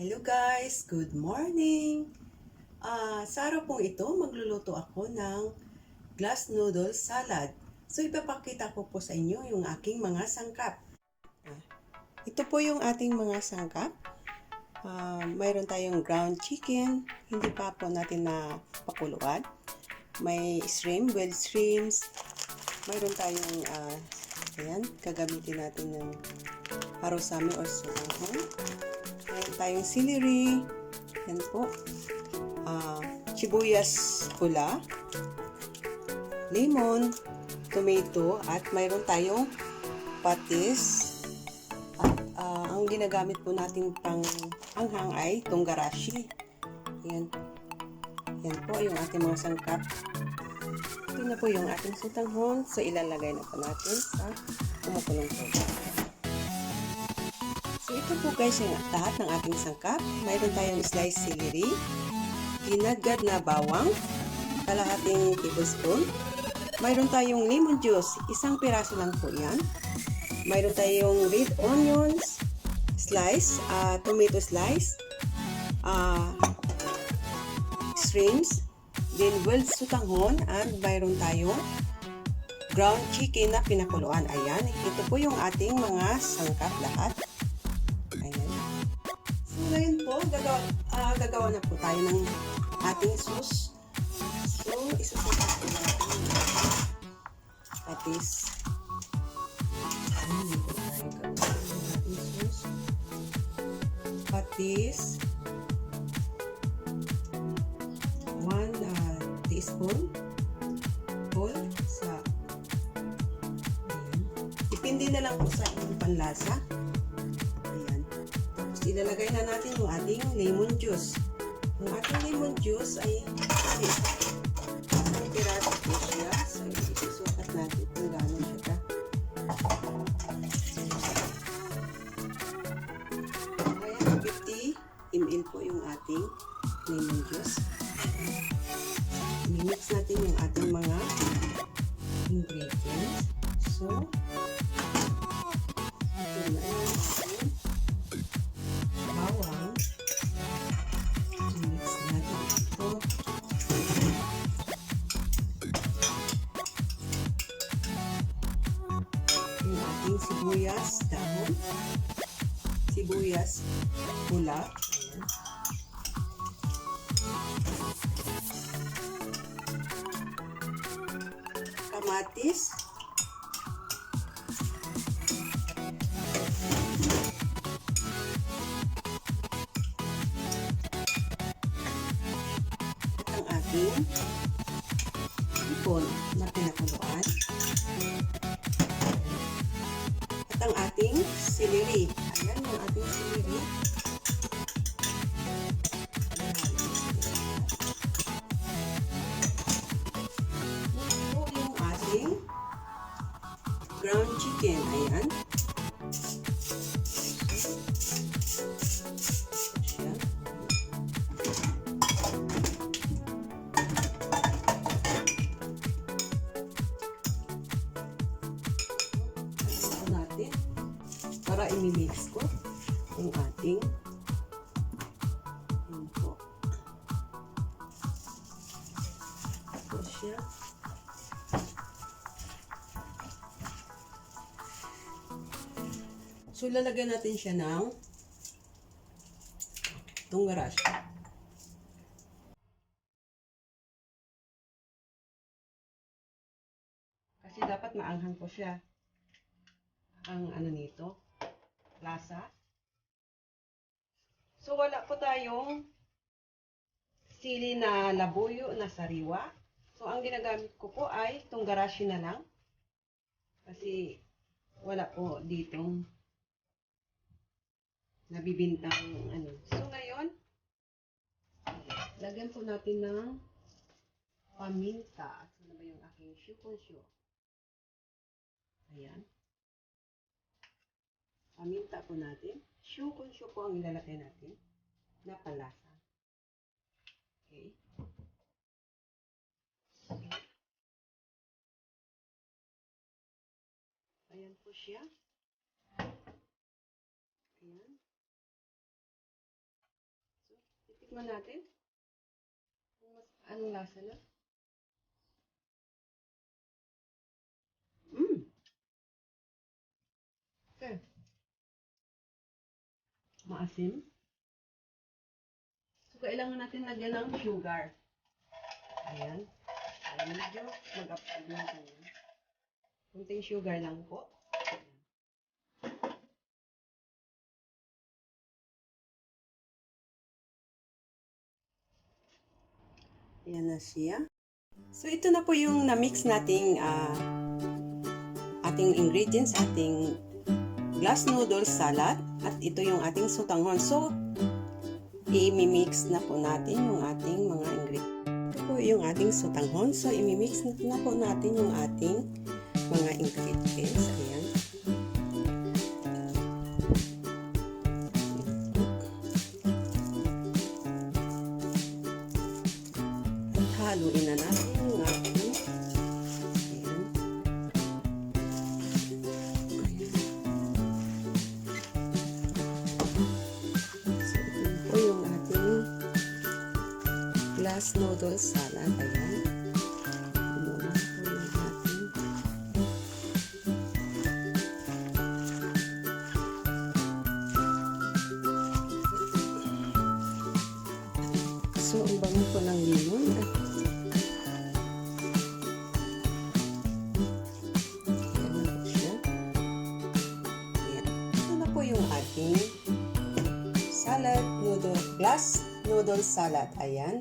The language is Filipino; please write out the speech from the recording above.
Hello guys! Good morning! Sa araw pong ito, magluluto ako ng glass noodle salad. So, ipapakita ko po sa inyo yung aking mga sangkap. Ito po yung ating mga sangkap. Mayroon tayong ground chicken, hindi pa po natin na pakuluan. May shrimp, boiled shrimps. Mayroon tayong, gagamitin natin ng harusami or sotanghon. Mayroon tayong celery, yan po, sibuyas pula, lemon, tomato, at mayroon tayong patis. At ang ginagamit po natin pang anghang ay tunggarashi. Yan. Yan po yung ating mga sangkap. Ito na po yung ating sotanghon. So, ilalagay na po natin sa kumukulong tubig. So, ito po guys yung lahat ng ating sangkap. Mayroon tayong sliced celery, ginagad na bawang, kalahating tablespoon. Mayroon tayong lemon juice, isang piraso lang po yan. Mayroon tayong red onions, slice, tomato slice, shrimps, then boiled sotanghon, and mayroon tayong ground chicken na pinakuluan. Ayan, ito po yung ating mga sangkap lahat. Ayan. So, ngayon po, gagawa na po tayo ng ating sauce. So, isusukat po natin patis. Ayan, dito tayo gagawin ng ating sauce. Patis. 1 teaspoon. Whole sa ayan. Depende na lang po sa inyong panlasa. Ayan. Tapos ilalagay na natin yung ating lemon juice. Yung ating lemon juice ay isang piraso po siya. So, isusukat natin kung gano'n siya ka. Ayan, 50 ml po yung ating lemon juice. I-mix natin yung ating mga ingredients. So, ito na yung ating bawang. I-mix natin ito. Yung ating sibuyas dahon. Sibuyas pula. Ayan. Kamatis. At ang ating ipon na pinakuluan. At ang ating celery. Ayan yung ating celery. Ground chicken, ayan. Ayan. Ito natin para i-mix ko yung ating yun po. Ito siya. So, lalagyan natin siya ng tunggarashi. Kasi dapat maanghang po siya. Ang ano nito, lasa. So, wala po tayong sili na labuyo na sariwa. So, ang ginagamit ko po ay tunggarashi na lang. Kasi wala po ditong nabibintang ano. So, ngayon, lagyan po natin ng paminta. At ano ba yung aking shukonshu? Ayan. Paminta po natin. Shukonshu po ang ilalagay natin na palasa. Okay. Okay. Ayan po siya. Ayan. Tikman natin. Anong lasa na? Okay. Maasim. So, kailangan natin lagyan ng sugar. Ayan. Ayan, medyo mag-upload na ito. Kunting sugar lang po. Ayan na siya. So, ito na po yung na-mix nating ating ingredients, ating glass noodles salad. At ito yung ating sutanghon. So, i-mix na po natin yung ating mga ingredients. Ito po yung ating sutanghon. So, i-mix na po natin yung ating mga ingredients. Ayan. At haluin na natin yung ating ayan. So, ito po yung ating glass noodles salad. Ayan. Muna po yung ating so, ang bango po ng limon. Ayan na po siya. Ayan. Ito na po yung ating salad noodle, glass noodle salad. Ayan.